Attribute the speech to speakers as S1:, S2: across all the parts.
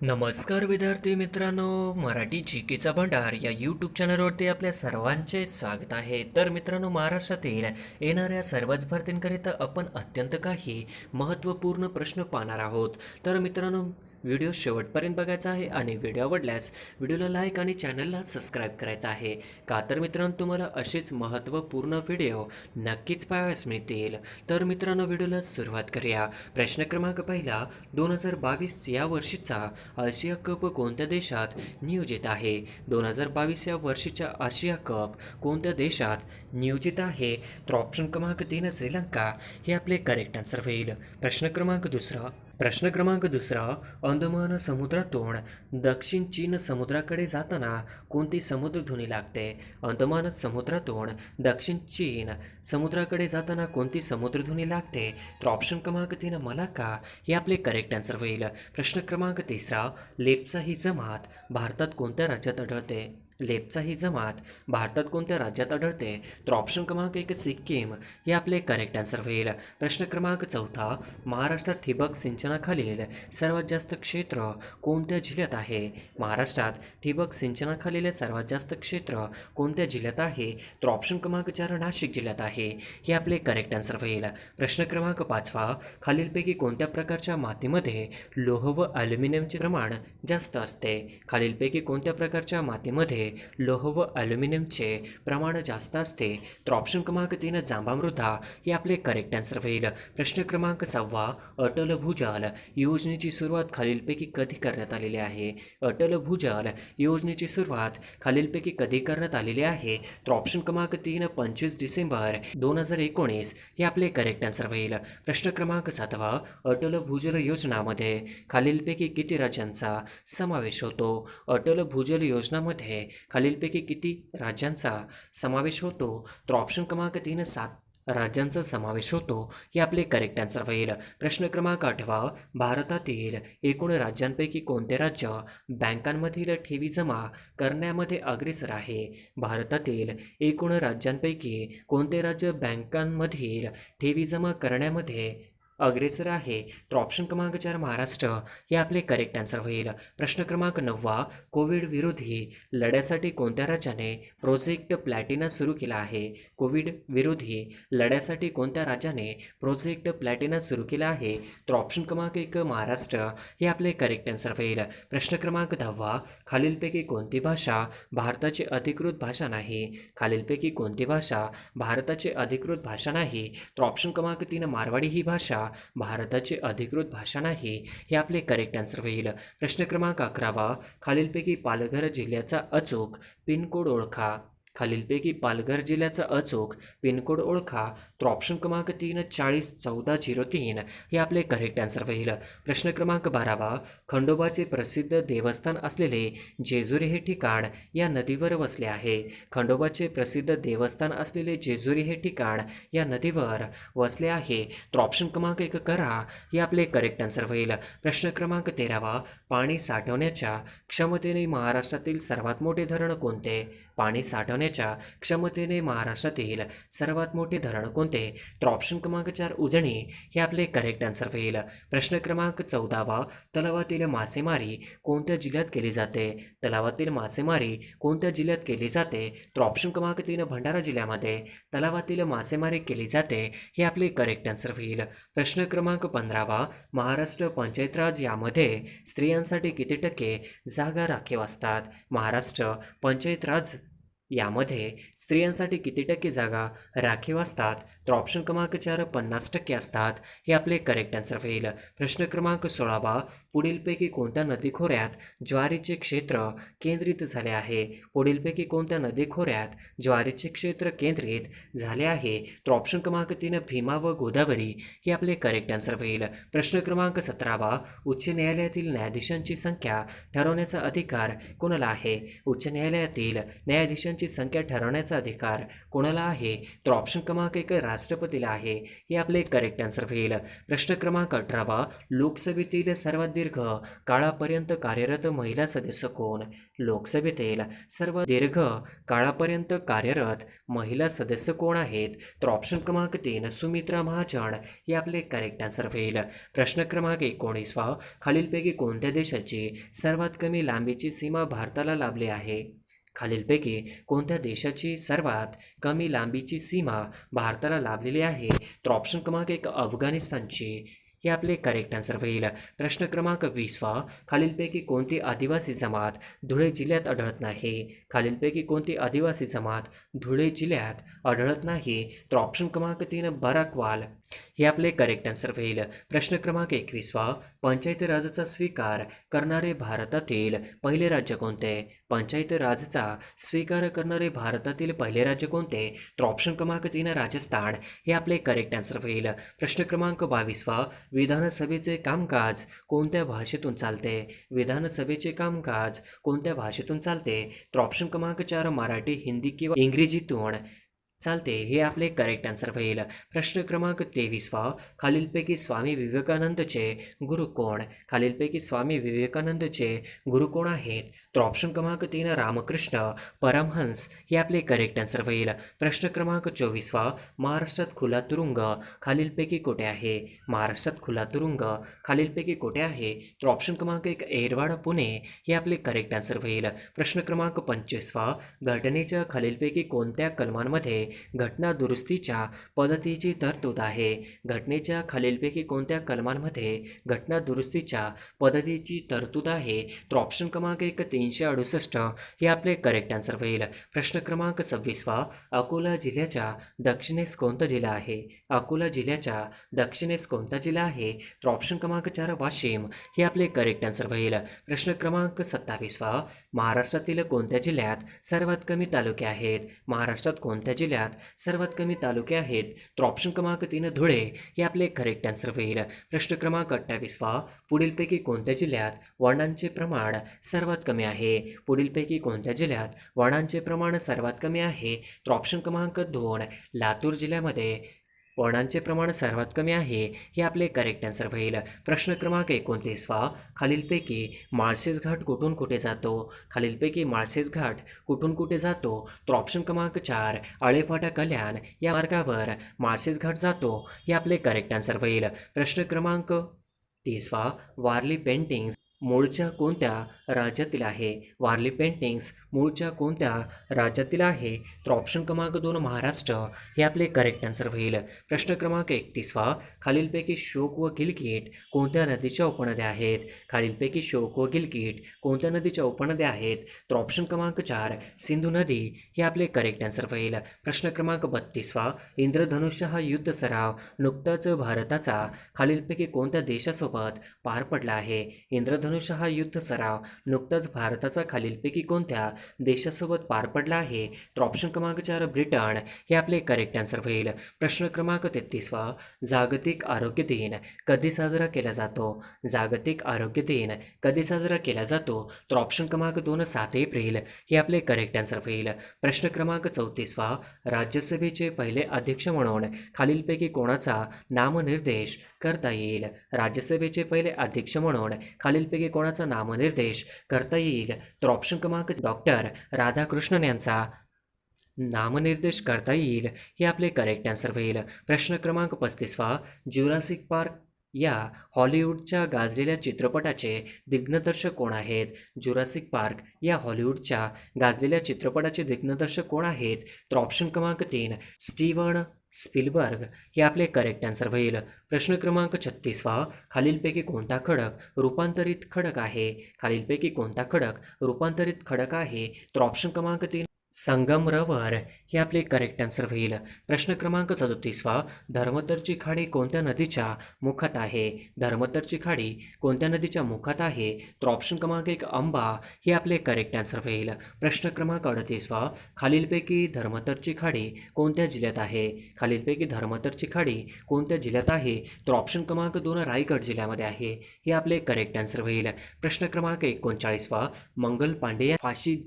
S1: नमस्कार विद्यार्थी मित्रांनो, मराठी जीकेचा भंडार या यूट्यूब चॅनलवरती आपल्या सर्वांचे स्वागत आहे. तर मित्रांनो, महाराष्ट्रातील येणाऱ्या सर्वच भरतींकरिता आपण अत्यंत काही महत्त्वपूर्ण प्रश्न पाहणार आहोत. तर मित्रांनो, व्हिडिओ शेवटपर्यंत बघायचा आहे आणि व्हिडिओ आवडल्यास व्हिडिओला लाईक आणि चॅनलला सबस्क्राईब करायचं आहे. का तर मित्रांनो, तुम्हाला असेच महत्त्वपूर्ण व्हिडिओ नक्कीच पाहावयास मिळतील. तर मित्रांनो, व्हिडिओला सुरुवात करूया. प्रश्न क्रमांक पहिला, 2022 या वर्षीचा आशिया कप कोणत्या देशात नियोजित आहे? 2022 या वर्षीचा आशिया कप कोणत्या देशात नियोजित आहे? तर ऑप्शन क्रमांक 3 श्रीलंका हे आपले करेक्ट आन्सर होईल. प्रश्न क्रमांक दुसरा, अंदमान समुद्रातून दक्षिण चीन समुद्राकडे जाताना कोणती समुद्रधुनी लागते? अंदमान समुद्रातून दक्षिण चीन समुद्राकडे जाताना कोणती समुद्रधुनी लागते? तर ऑप्शन क्रमांक 3 मलाक्का हे आपले करेक्ट आन्सर होईल. प्रश्न क्रमांक तिसरा, लेप्चा ही जमात भारतात कोणत्या राज्यात आढळते? लेप्चा ही जमात भारतात कोणत्या राज्यात आढळते? तर ऑप्शन क्रमांक 1 सिक्कीम हे आपले करेक्ट आन्सर होईल. प्रश्न क्रमांक चौथा, महाराष्ट्रात ठिबक सिंचनाखालील सर्वात जास्त क्षेत्र कोणत्या जिल्ह्यात आहे? महाराष्ट्रात ठिबक सिंचनाखालील सर्वात जास्त क्षेत्र कोणत्या जिल्ह्यात आहे? तर ऑप्शन क्रमांक 4 नाशिक जिल्ह्यात आहे हे आपले करेक्ट आन्सर होईल. प्रश्न क्रमांक 5, खालीलपैकी कोणत्या प्रकारच्या मातीमध्ये लोह व ॲल्युमिनियमचे प्रमाण जास्त असते? खालीलपैकी कोणत्या प्रकारच्या मातीमध्ये लोह व ॲल्युमिनियमचे प्रमाण जास्त असते? तर ऑप्शन क्रमांक 3 जांभा मृदा हे आपले करेक्ट आन्सर होईल. प्रश्न क्रमांक 6, अटल भूजल योजनेची सुरुवात खालीलपैकी कधी करण्यात आलेली आहे? अटल भूजल योजनेची सुरुवात खालीलपैकी कधी करण्यात आलेली आहे? तर ऑप्शन क्रमांक 3 25 डिसेंबर 2019 हे आपले करेक्ट आन्सर होईल. प्रश्न क्रमांक 7, अटल भूजल योजनामध्ये खालीलपैकी किती राज्यांचा समावेश होतो? अटल भूजल योजनामध्ये खालीलपैकी किती राज्यांचा समावेश होतो? तर ऑप्शन क्रमांक 3 7 राज्यांचा समावेश होतो हे आपले करेक्ट आन्सर होईल. प्रश्न क्रमांक 8, भारतातील एकूण राज्यांपैकी कोणते राज्य बँकांमधील ठेवी जमा करण्यामध्ये अग्रेसर आहे? भारतातील एकूण राज्यांपैकी कोणते राज्य बँकांमधील ठेवी जमा करण्यामध्ये अग्रेसर आहे? तर ऑप्शन क्रमांक 4 महाराष्ट्र हे आपले करेक्ट आन्सर होईल. प्रश्न क्रमांक 9, कोविड विरोधी लढ्यासाठी कोणत्या राज्याने प्रोजेक्ट प्लॅटिना सुरू केला आहे? कोविड विरोधी लढ्यासाठी कोणत्या राज्याने प्रोजेक्ट प्लॅटिना सुरू केला आहे? तर ऑप्शन क्रमांक 1 महाराष्ट्र हे आपले करेक्ट आन्सर होईल. प्रश्न क्रमांक 10, खालीलपैकी कोणती भाषा भारताची अधिकृत भाषा नाही? खालीलपैकी कोणती भाषा भारताची अधिकृत भाषा नाही? तर ऑप्शन क्रमांक 3 मारवाडी ही भाषा भारताची अधिकृत भाषा नाही हे आपले करेक्ट आन्सर होईल. प्रश्न क्रमांक 11, खालीलपैकी पालघर जिल्ह्याचा अचूक पिनकोड ओळखा. खालीलपैकी पालघर जिल्ह्याचा अचूक पिनकोड ओळखा. तर ऑप्शन क्रमांक 3 401403 हे आपले करेक्ट आन्सर होईल. प्रश्न क्रमांक 12, खंडोबाचे प्रसिद्ध देवस्थान असलेले जेजुरी हे ठिकाण या नदीवर वसले आहे. खंडोबाचे प्रसिद्ध देवस्थान असलेले जेजुरी हे ठिकाण या नदीवर वसले आहे. तर ऑप्शन क्रमांक 1 करा हे आपले करेक्ट आन्सर होईल. प्रश्न क्रमांक 13, पाणी साठवण्याच्या क्षमतेने महाराष्ट्रातील सर्वात मोठे धरण कोणते? पाणी साठवण्याच्या क्षमतेने महाराष्ट्रातील सर्वात मोठे धरण कोणते? तर ऑप्शन क्रमांक 4 उजनी हे आपले करेक्ट आन्सर होईल. प्रश्न क्रमांक 14, तलावातील मासेमारी कोणत्या जिल्ह्यात केली जाते? तलावातील मासेमारी कोणत्या जिल्ह्यात केली जाते? तर ऑप्शन क्रमांक 3 भंडारा जिल्ह्यामध्ये तलावातील मासेमारी केली जाते हे आपले करेक्ट आन्सर होईल. प्रश्न क्रमांक 15, महाराष्ट्र पंचायत राज यामध्ये स्त्रियांसाठी किती टक्के जागा राखीव असतात? महाराष्ट्र पंचायत राज यामध्ये स्त्रियांसाठी किती टक्के जागा राखीव असतात? तर ऑप्शन क्रमांक 4 50% असतात हे आपले करेक्ट आन्सर होईल. प्रश्न क्रमांक 16, पुढीलपैकी कोणत्या नदी खोऱ्यात ज्वारीचे क्षेत्र केंद्रित झाले आहे? पुढीलपैकी कोणत्या नदी खोऱ्यात ज्वारीचे क्षेत्र केंद्रित झाले आहे? तर ऑप्शन क्रमांक 3 भीमा व गोदावरी हे आपले करेक्ट आन्सर होईल. प्रश्न क्रमांक 17, उच्च न्यायालयातील न्यायाधीशांची संख्या ठरवण्याचा अधिकार कोणाला आहे? उच्च न्यायालयातील न्यायाधीशांची संख्या ठरवण्याचा अधिकार कोणाला आहे? तर ऑप्शन क्रमांक 1 राष्ट्रपतीला आहे हे आपले करेक्ट आन्सर होईल. प्रश्न क्रमांक 18, लोकसभेतील सर्वात दीर्घ काळापर्यंत कार्यरत महिला सदस्य कोण? लोकसभेतील सर्व दीर्घ काळापर्यंत कार्यरत महिला सदस्य कोण आहेत? तर ऑप्शन क्रमांक 3 सुमित्रा महाजन हे आपले करेक्ट आन्सर होईल. प्रश्न क्रमांक 19 खालीलपैकी कोणत्या देशाची सर्वात कमी लांबीची सीमा भारताला लाभली आहे? खालीलपैकी कोणत्या देशाची सर्वात कमी लांबीची सीमा भारताला लाभलेली आहे? तर ऑप्शन क्रमांक 1 अफगाणिस्तानची हे आपले करेक्ट आन्सर होईल. प्रश्न क्रमांक 20 खालीलपैकी कोणती आदिवासी जमात धुळे जिल्ह्यात आढळत नाही? खालीलपैकी कोणती आदिवासी जमात धुळे जिल्ह्यात आढळत नाही? तर ऑप्शन क्रमांक 3 बराकवाल हे आपले करेक्ट आन्सर होईल. प्रश्न क्रमांक 21 पंचायती राजचा स्वीकार करणारे भारतातील पहिले राज्य कोणते? पंचायती राजचा स्वीकार करणारे भारतातील पहिले राज्य कोणते? तर ऑप्शन क्रमांक 3 राजस्थान हे आपले करेक्ट आन्सर होईल. प्रश्न क्रमांक 22 विधानसभेचे कामकाज कोणत्या भाषेतून चालते? विधानसभेचे कामकाज कोणत्या भाषेतून चालते? तर ऑप्शन क्रमांक 4 मराठी, हिंदी किंवा इंग्रजीतून चालते हे आपले करेक्ट आन्सर होईल. प्रश्न क्रमांक 23 खालीलपैकी स्वामी विवेकानंदचे गुरु कोण? खालीलपैकी स्वामी विवेकानंदचे गुरु कोण आहेत? तर ऑप्शन क्रमांक 3 रामकृष्ण परमहंस हे आपले करेक्ट आन्सर होईल. प्रश्न क्रमांक 24 महाराष्ट्रात खुला तुरुंग खालीलपैकी कुठे आहे? महाराष्ट्रात खुला तुरुंग खालीलपैकी कुठे आहे? तर ऑप्शन क्रमांक 1 एरवाडा पुणे हे आपले करेक्ट आन्सर होईल. प्रश्न क्रमांक 25 घटनेच्या खालीलपैकी कोणत्या कलमांमध्ये घटना दुरुस्तीच्या पद्धतीची तरतूद आहे? घटनेच्या खालीलपैकी कोणत्या कलमांमध्ये घटना दुरुस्तीच्या पद्धतीची तरतूद आहे? तर ऑप्शन क्रमांक 1 368 हे आपले करेक्ट आन्सर होईल. प्रश्न क्रमांक 26 अकोला जिल्ह्याच्या दक्षिणेस कोणता जिल्हा आहे? अकोला जिल्ह्याच्या दक्षिणेस कोणता जिल्हा आहे? तर ऑप्शन क्रमांक 4 वाशिम हे आपले करेक्ट आन्सर होईल. प्रश्न क्रमांक 27 महाराष्ट्रातील कोणत्या जिल्ह्यात सर्वात कमी तालुके आहेत? महाराष्ट्रात कोणत्या जिल्ह्यात सर्वात कमी तालुके आहेत? तर ऑप्शन क्रमांक 3 धुळे हे आपले करेक्ट आन्सर होईल. प्रश्न क्रमांक 28 पुढीलपैकी कोणत्या जिल्ह्यात वनांचे प्रमाण सर्वात कमी आहे? पुढीलपैकी कोणत्या जिल्ह्यात वनांचे प्रमाण सर्वात कमी आहे? तर ऑप्शन क्रमांक 2 लातूर जिल्ह्यामध्ये वनांचे प्रमाण सर्वात कमी आहे हे आपले करेक्ट आन्सर होईल. प्रश्न क्रमांक 29 खालीलपैकी माळशेज घाट कुठून कुठे जातो? खालीलपैकी माळशेज घाट कुठून कुठे जातो? तर ऑप्शन क्रमांक 4 आळेफाटा कल्याण या मार्गावर माळशेज घाट जातो हे आपले करेक्ट आन्सर होईल. प्रश्न क्रमांक 30 वारली पेंटिंग्स मूळच्या कोणत्या राज्यातील आहे? वारली पेंटिंग्स मूळच्या कोणत्या राज्यातील आहे? तर ऑप्शन क्रमांक 2 महाराष्ट्र हे आपले करेक्ट आन्सर होईल. प्रश्न क्रमांक 31 खालीलपैकी शोक व गिलगिट कोणत्या नदीच्या उपनद्या आहेत? खालीलपैकी शोक व गिलगिट कोणत्या नदीच्या उपनद्या आहेत? तर ऑप्शन क्रमांक 4 सिंधू नदी हे आपले करेक्ट आन्सर होईल. प्रश्न क्रमांक 32 इंद्रधनुष्य हा युद्ध सराव नुकताच भारताचा खालीलपैकी कोणत्या देशासोबत पार पडला आहे? इंद्रधनुष्य हा युद्ध सराव नुकताच भारताचा खालीलपैकी कोणत्या देशासोबत पार पडला आहे? तर ऑप्शन क्रमांक 4 ब्रिटन हे आपले करेक्ट आन्सर होईल. प्रश्न क्रमांक 33 जागतिक आरोग्य दिन कधी साजरा केला जातो? जागतिक आरोग्य दिन कधी साजरा केला जातो? तर ऑप्शन क्रमांक 2 7 एप्रिल हे आपले करेक्ट आन्सर होईल. प्रश्न क्रमांक 34 राज्यसभेचे पहिले अध्यक्ष म्हणून खालीलपैकी कोणाचा नामनिर्देश करता येईल? राज्यसभेचे पहिले अध्यक्ष म्हणून खालीलपैकी कोणाचा नामनिर्देश करता येईल? तर ऑप्शन क्रमांक डॉक्टर राधाकृष्णन यांचा नामनिर्देश करता येईल हे आपले करेक्ट आन्सर होईल. प्रश्न क्रमांक 35 ज्युरासिक पार्क या हॉलिवूडच्या गाजलेल्या चित्रपटाचे दिग्दर्शक कोण आहेत? ज्युरासिक पार्क या हॉलिवूडच्या गाजलेल्या चित्रपटाचे दिग्दर्शक कोण आहेत? तर ऑप्शन क्रमांक 3 स्टीवन स्पिलबर्ग हे आपले करेक्ट आन्सर होईल. प्रश्न क्रमांक 36 खालीलपैकी कोणता खडक रूपांतरित खडक आहे? खालीलपैकी कोणता खडक रूपांतरित खडक आहे? तर ऑप्शन क्रमांक 3 संगमरवर हे आपले करेक्ट आन्सर होईल. प्रश्न क्रमांक 37 धर्मतरची खाडी कोणत्या नदीच्या मुखात आहे? धर्मतरची खाडी कोणत्या नदीच्या मुखात आहे? तर ऑप्शन क्रमांक 1 अंबा हे आपले करेक्ट आन्सर होईल. प्रश्न क्रमांक 38 खालीलपैकी धर्मतरची खाडी कोणत्या जिल्ह्यात आहे? खालीलपैकी धर्मतरची खाडी कोणत्या जिल्ह्यात आहे? तर ऑप्शन क्रमांक 2 रायगड जिल्ह्यामध्ये आहे हे आपले करेक्ट आन्सर होईल. प्रश्न क्रमांक 39 मंगल पांडे या फाशी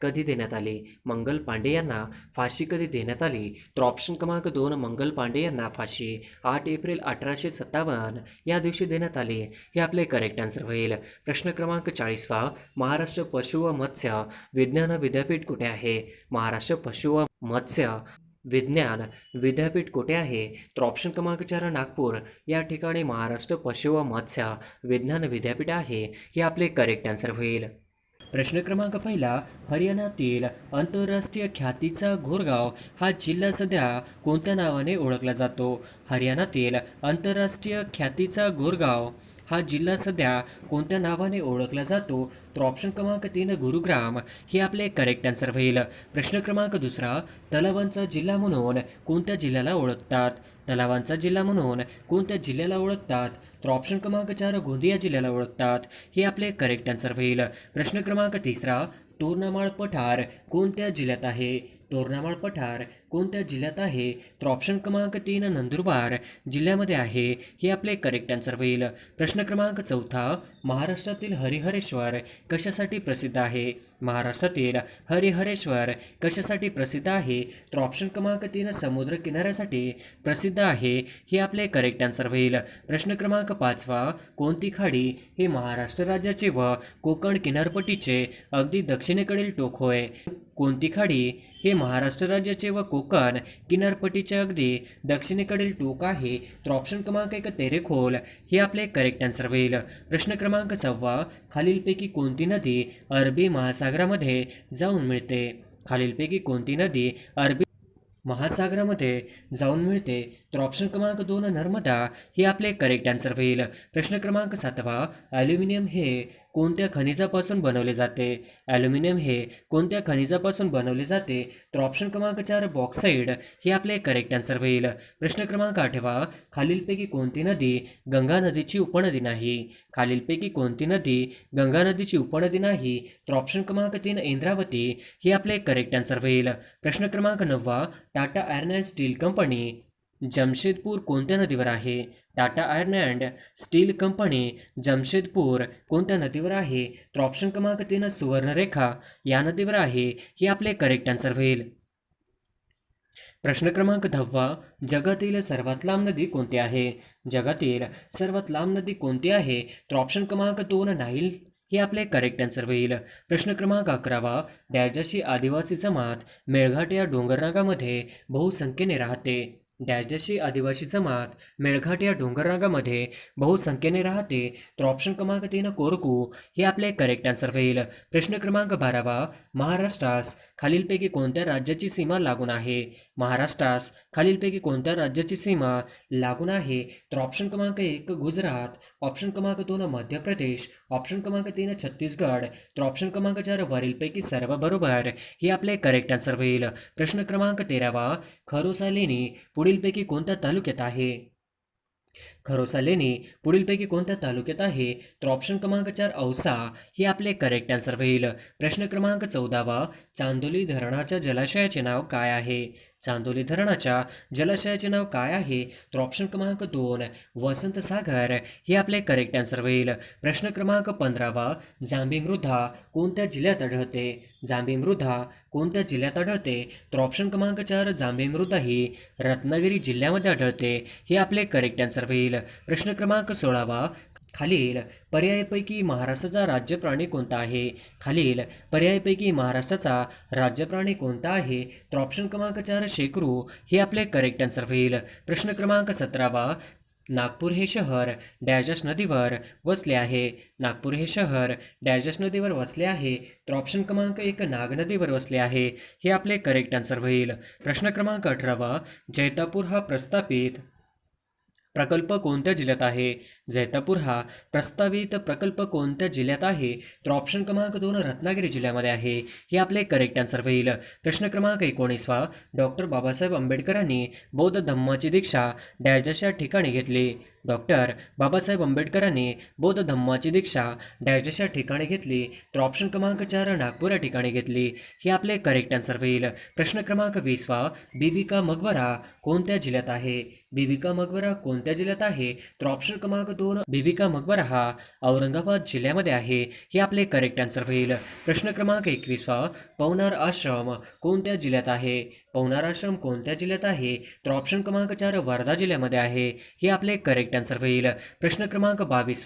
S1: कधी देण्यात आली? मंगल पांडे यांना फाशी कधी देण्यात आली? तर ऑप्शन क्रमांक 2 मंगल पांडे यांना फाशी 8 एप्रिल 1857 या दिवशी देण्यात आली. हे आपले करेक्ट आन्सर होईल. प्रश्न क्रमांक 40वा महाराष्ट्र पशु व मत्स्य विज्ञान विद्यापीठ कुठे आहे? महाराष्ट्र पशु व मत्स्य विज्ञान विद्यापीठ कुठे आहे? तर ऑप्शन क्रमांक 4 नागपूर या ठिकाणी महाराष्ट्र पशु व मत्स्य विज्ञान विद्यापीठ आहे. हे आपले करेक्ट आन्सर होईल. प्रश्न क्रमांक पहिला हरियाणातील आंतरराष्ट्रीय ख्यातीचा घोरगाव हा जिल्हा सध्या कोणत्या नावाने ओळखला जातो? हरियाणातील आंतरराष्ट्रीय ख्यातीचा घोरगाव हा जिल्हा सध्या कोणत्या नावाने ओळखला जातो? तर ऑप्शन क्रमांक 3 गुरुग्राम हे आपले करेक्ट आन्सर होईल. प्रश्न क्रमांक दुसरा तलावांचा जिल्हा म्हणून कोणत्या जिल्ह्याला ओळखतात? तलावांचा जिल्हा म्हणून कोणत्या जिल्ह्याला ओळखतात? तर ऑप्शन क्रमांक 4 गोंदिया जिल्ह्याला ओळखतात. हे आपले करेक्ट आन्सर होईल. प्रश्न क्रमांक तिसरा तोरणामाळ पठार कोणत्या जिल्ह्यात आहे? तोरणामाळ पठार कोणत्या जिल्ह्यात आहे? तर ऑप्शन क्रमांक 3 नंदुरबार जिल्ह्यामध्ये आहे. हे आपले करेक्ट आन्सर होईल. प्रश्न क्रमांक चौथा महाराष्ट्रातील हरिहरेश्वर कशासाठी प्रसिद्ध आहे? महाराष्ट्रातील हरिहरेश्वर कशासाठी प्रसिद्ध आहे? तर ऑप्शन क्रमांक 3 समुद्र किनाऱ्यासाठी प्रसिद्ध आहे. हे आपले करेक्ट आन्सर होईल. प्रश्न क्रमांक 5 कोणती खाडी हे महाराष्ट्र राज्याचे व कोकण किनारपट्टीचे अगदी दक्षिणेकडील टोक होय? कोणती खाडी हे महाराष्ट्र राज्याचे व कोकण किनारपट्टीचे अगदी दक्षिणेकडील टोक आहे? तर ऑप्शन क्रमांक 1 तेरेखोल हे आपले करेक्ट आन्सर होईल. प्रश्न क्रमांक 6 खालीलपैकी कोणती नदी अरबी महासागरामध्ये जाऊन मिळते? खालीलपैकी कोणती नदी अरबी महासागरामध्ये जाऊन मिळते? तर ऑप्शन क्रमांक 2 नर्मदा हे आपले करेक्ट आन्सर होईल. प्रश्न क्रमांक 7 ॲल्युमिनियम हे कोणत्या खनिजापासून बनवले जाते? ॲल्युमिनियम हे कोणत्या खनिजापासून बनवले जाते? तर ऑप्शन क्रमांक 4 बॉक्साईड हे आपले करेक्ट आन्सर होईल. प्रश्न क्रमांक 8 खालीलपैकी कोणती नदी गंगा नदीची उपनदी नाही? खालीलपैकी कोणती नदी गंगा नदीची उपनदी नाही? तर ऑप्शन क्रमांक 3 इंद्रावती हे आपले करेक्ट आन्सर होईल. प्रश्न क्रमांक 9 Tata iron and still company Jamshedpur कोणत्या नदीवर आहे? Tata iron and still company Jamshedpur कोणत्या नदीवर आहे? तर ऑप्शन क्रमांक 3 सुवर्णरेखा या नदीवर आहे. हे आपले करेक्ट आन्सर होईल. प्रश्न क्रमांक 10 जगातील सर्वात लांब नदी कोणती आहे? जगातील सर्वात लांब नदी कोणती आहे? तर ऑप्शन क्रमांक 2 नाईल हे आपले करेक्ट आन्सर होईल. प्रश्न क्रमांक 11 डॅजाशी आदिवासी जमात मेळघाट या डोंगररांगामध्ये बहुसंख्येने राहते? डॅजाशी आदिवासी जमात मेळघाट या डोंगररांगामध्ये बहुसंख्येने राहते? तर ऑप्शन क्रमांक 3 कोरकू हे आपले करेक्ट आन्सर होईल. प्रश्न क्रमांक 12 महाराष्ट्रास खालीलपैकी कोणत्या राज्याची सीमा लागून आहे? महाराष्ट्रास खालीलपैकी कोणत्या राज्याची सीमा लागून आहे? तर ऑप्शन क्रमांक 1 गुजरात, ऑप्शन क्रमांक 2 मध्य प्रदेश, ऑप्शन क्रमांक 3 छत्तीसगड, तर ऑप्शन क्रमांक 4 वरीलपैकी सर्व बरोबर हे आपले करेक्ट आन्सर होईल. प्रश्न क्रमांक 13 खरोसा लेणी पुढीलपैकी कोणत्या तालुक्यात आहे? खरोसा लेणी पुढीलपैकी कोणत्या तालुक्यात आहे? तर ऑप्शन क्रमांक 4 औसा हे आपले करेक्ट आन्सर होईल. प्रश्न क्रमांक 14 चांदोली धरणाच्या जलाशयाचे नाव काय आहे? चांदोली धरणाच्या जलाशयाचे नाव काय आहे? तर ऑप्शन क्रमांक 2 वसंत सागर हे आपले करेक्ट आन्सर होईल. प्रश्न क्रमांक 15 जांभी मृदा कोणत्या जिल्ह्यात आढळते? जांभी मृदा कोणत्या जिल्ह्यात आढळते? तर ऑप्शन क्रमांक 4 जांभी मृदा ही रत्नागिरी जिल्ह्यामध्ये आढळते. हे आपले करेक्ट आन्सर होईल. प्रश्न क्रमांक 16 खालील पर्यायापैकी महाराष्ट्राचा राज्य प्राणी कोणता आहे? खालील पर्यायापैकी महाराष्ट्राचा राज्य प्राणी कोणता आहे? तर ऑप्शन क्रमांक 4 शेकरू हे आपले करेक्ट आन्सर होईल. प्रश्न क्रमांक 17 नागपूर हे शहर डॅजस नदीवर वसले आहे? नागपूर हे शहर डॅजस नदीवर वसले आहे? तर ऑप्शन क्रमांक 1 नाग नदीवर वसले आहे. हे आपले करेक्ट आन्सर होईल. प्रश्न क्रमांक 18 जैतापूर हा प्रस्थापित प्रकल्प कोणत्या जिल्ह्यात आहे? जैतापूर हा प्रस्तावित प्रकल्प कोणत्या जिल्ह्यात आहे? तर ऑप्शन क्रमांक 2 रत्नागिरी जिल्ह्यामध्ये आहे. हे आपले करेक्ट आन्सर होईल. प्रश्न क्रमांक 19 डॉक्टर बाबासाहेब आंबेडकरांनी बौद्ध धम्माची दीक्षा डॅश या ठिकाणी घेतली? डॉक्टर बाबासाहेब आंबेडकरांनी बौद्ध धम्माची दीक्षा डॅशच्या ठिकाणी घेतली, तर ऑप्शन क्रमांक 4 नागपूर या ठिकाणी घेतली. हे आपले करेक्ट आन्सर होईल. प्रश्न क्रमांक 20 बीबी का मकबरा कोणत्या जिल्ह्यात आहे? बीबी का मकबरा कोणत्या जिल्ह्यात आहे? तर ऑप्शन क्रमांक 2 बीबी का मकबरा हा औरंगाबाद जिल्ह्यामध्ये आहे. हे आपले करेक्ट आन्सर होईल. प्रश्न क्रमांक 21 पवनार आश्रम कोणत्या जिल्ह्यात आहे? पवनार आश्रम कोणत्या जिल्ह्यात आहे? तर ऑप्शन क्रमांक 4 वर्धा जिल्ह्यामध्ये आहे. हे आपले करेक्ट आन्सर होईल. प्रश्न क्रमांक 22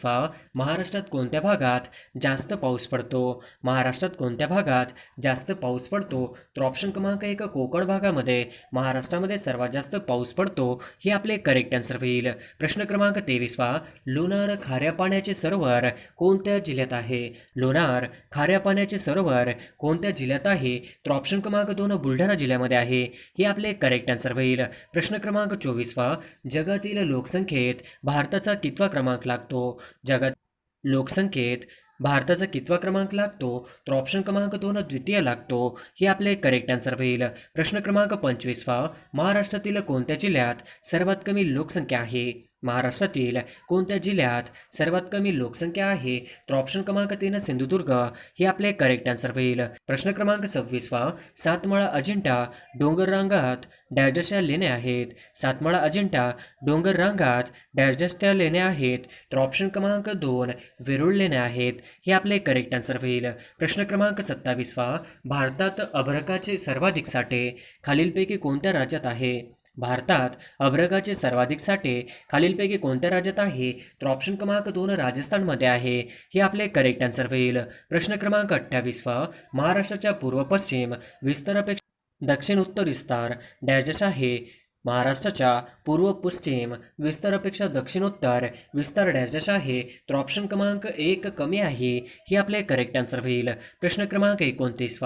S1: महाराष्ट्रात कोणत्या भागात जास्त पाऊस पडतो? महाराष्ट्रात कोणत्या भागात जास्त पाऊस पडतो? तर ऑप्शन क्रमांक 1 कोकण भागामध्ये महाराष्ट्रामध्ये सर्वात जास्त पाऊस पडतो. हे आपले करेक्ट आन्सर होईल. प्रश्न क्रमांक 23 लोणार खाऱ्या पाण्याचे सरोवर कोणत्या जिल्ह्यात आहे? लोणार खाऱ्या पाण्याचे सरोवर कोणत्या जिल्ह्यात आहे? तर ऑप्शन क्रमांक 2 बुलढाणा जिल्ह्यामध्ये आहे. हे आपले करेक्ट आन्सर होईल. प्रश्न क्रमांक 24 जगातील लोकसंख्येत भारताचा कितवा क्रमांक लागतो? जगात लोकसंख्येत भारताचा कितवा क्रमांक लागतो? तर ऑप्शन क्रमांक 2 द्वितीय लागतो. हे आपले करेक्ट आन्सर होईल. प्रश्न क्रमांक 25 महाराष्ट्रातील कोणत्या जिल्ह्यात सर्वात कमी लोकसंख्या आहे? महाराष्ट्रातील कोणत्या जिल्ह्यात सर्वात कमी लोकसंख्या आहे? तर ऑप्शन क्रमांक 3 सिंधुदुर्ग. हे आपले करेक्ट आन्सर होईल. प्रश्न क्रमांक 26 सातमाळा अजिंठा डोंगर रांगात डॅशच्या लेण्या आहेत. सातमाळा अजिंठा डोंगर रांगात डॅशच्या लेण्या आहेत. तर ऑप्शन क्रमांक 2 वेरूळ लेण्या आहेत. हे आपले करेक्ट आन्सर होईल. प्रश्न क्रमांक 27 भारतात अभ्रकाचे सर्वाधिक साठे खालीलपैकी कोणत्या राज्यात आहे? भारतात अभ्रकाचे सर्वाधिक साठे खालीलपैकी कोणत्या राज्यात आहे? तर ऑप्शन क्रमांक 2 राजस्थानमध्ये आहे. हे आपले करेक्ट आन्सर होईल. प्रश्न क्रमांक 28 महाराष्ट्राच्या पूर्व पश्चिम विस्तारापेक्षा दक्षिण उत्तर विस्तार डॅश आहे. महाराष्ट्राच्या पूर्व पश्चिम विस्तारापेक्षा दक्षिणोत्तर विस्तार डॅश आहे. तर ऑप्शन क्रमांक 1 कमी आहे. हे आपले करेक्ट आन्सर होईल. प्रश्न क्रमांक 29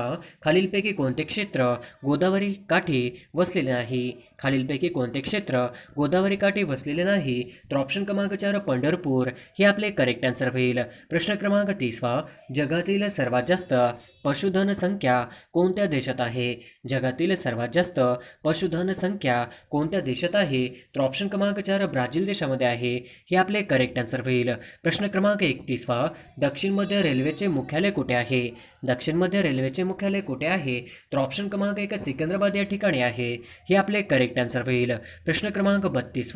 S1: खालीलपैकी कोणते क्षेत्र गोदावरी काठी वसलेले नाही? खालीलपैकी कोणते क्षेत्र गोदावरी काठी वसलेले नाही? तर ऑप्शन क्रमांक 4 पंढरपूर. हे आपले करेक्ट आन्सर होईल. प्रश्न क्रमांक 30 जगातील सर्वात जास्त पशुधन संख्या कोणत्या देशात आहे? जगातील सर्वात जास्त पशुधन संख्या कोणत्या देशात आहे? तर ऑप्शन क्रमांक 4 ब्राझील देशामध्ये आहे. हे आपले करेक्ट आन्सर होईल. प्रश्न क्रमांक 31 दक्षिण मध्य रेल्वेचे मुख्यालय कुठे आहे? दक्षिण मध्य रेल्वेचे मुख्यालय कुठे आहे? तर ऑप्शन क्रमांक 1 सिकंदराबाद या ठिकाणी आहे. हे आपले करेक्ट आन्सर होईल. प्रश्न क्रमांक 32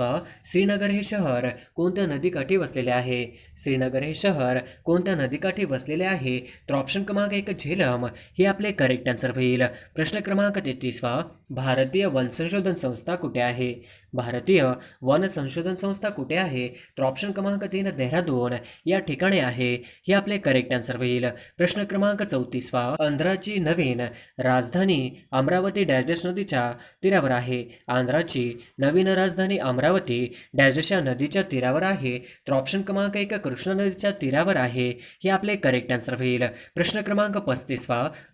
S1: श्रीनगर हे शहर कोणत्या नदीकाठी वसलेले आहे? श्रीनगर हे शहर कोणत्या नदीकाठी वसलेले आहे? तर ऑप्शन क्रमांक 1 झेलम. हे आपले करेक्ट आन्सर होईल. प्रश्न क्रमांक 33 भारतीय वन संशोधन संस्था कुठे आहे? भारतीय वन संशोधन संस्था कुठे आहे? तर ऑप्शन क्रमांक 3 देहरादून या ठिकाणी आहे. हे आपले करेक्ट आन्सर होईल. प्रश्न क्रमांक 34 आंध्राची नवीन राजधानी अमरावती डॅश नदीच्या तीरावर आहे. आंध्राची नवीन राजधानी अमरावती डॅशच्या नदीच्या तीरावर आहे. तर ऑप्शन क्रमांक 1 कृष्णा नदीच्या तीरावर आहे. हे आपले करेक्ट आन्सर होईल. प्रश्न क्रमांक 35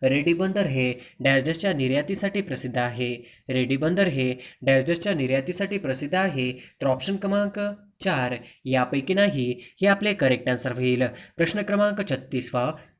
S1: रेडी बंदर हे डॅशच्या निर्यातीसाठी प्रसिद्ध आहे. रेडी बंदर हे डॅशच्या निर्यातीसाठी प्रसिद्ध आहे. तर ऑप्शन क्रमांक 4 यापैकी नाही. हे आपले करेक्ट आन्सर होईल. प्रश्न क्रमांक 36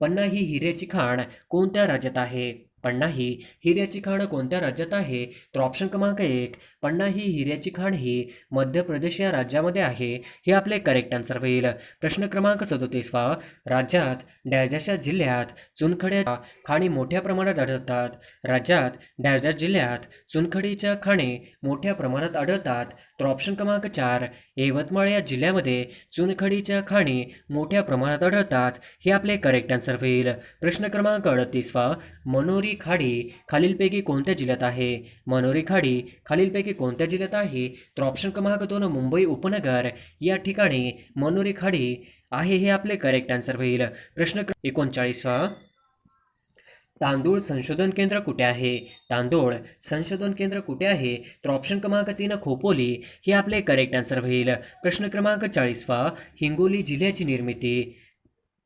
S1: पन्नाही हिऱ्याची खाण कोणत्या राज्यात आहे? पन्नाही हिऱ्याची खाण कोणत्या राज्यात आहे? तर ऑप्शन क्रमांक 1 पन्नाही हिऱ्याची खाण ही मध्य प्रदेश या राज्यामध्ये आहे. हे आपले करेक्ट आन्सर होईल. प्रश्न क्रमांक 37 राज्यात डॅशच्या जिल्ह्यात चुनखड्या खाणी मोठ्या प्रमाणात आढळतात. राज्यात डॅश जिल्ह्यात चुनखडीच्या खाणी मोठ्या प्रमाणात आढळतात. तर ऑप्शन क्रमांक 4 यवतमाळ या जिल्ह्यामध्ये चुनखडीच्या खाणी मोठ्या प्रमाणात आढळतात. हे आपले करेक्ट आन्सर होईल. प्रश्न क्रमांक 38 मनोरी खाडी खालीलपैकी कोणत्या जिल्ह्यात आहे? मनोरी खाडी खालीलपैकी कोणत्या जिल्ह्यात आहे? तर ऑप्शन क्रमांक 2 मुंबई उपनगर या ठिकाणी मनोरी खाडी आहे. हे आपले करेक्ट आन्सर होईल. प्रश्न 39 तांदूळ संशोधन केंद्र कुठे आहे? तांदूळ संशोधन केंद्र कुठे आहे? तर ऑप्शन क्रमांक 3 खोपोली. हे आपले करेक्ट आन्सर होईल. प्रश्न क्रमांक 40 हिंगोली जिल्ह्याची निर्मिती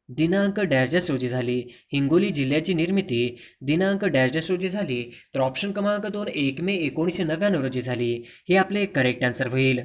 S1: दिनांक डॅश रोजी झाली. हिंगोली जिल्ह्याची निर्मिती दिनांक डॅश रोजी झाली. तर ऑप्शन क्रमांक 2 1 मे 1999 रोजी झाली. हे आपले करेक्ट आन्सर होईल.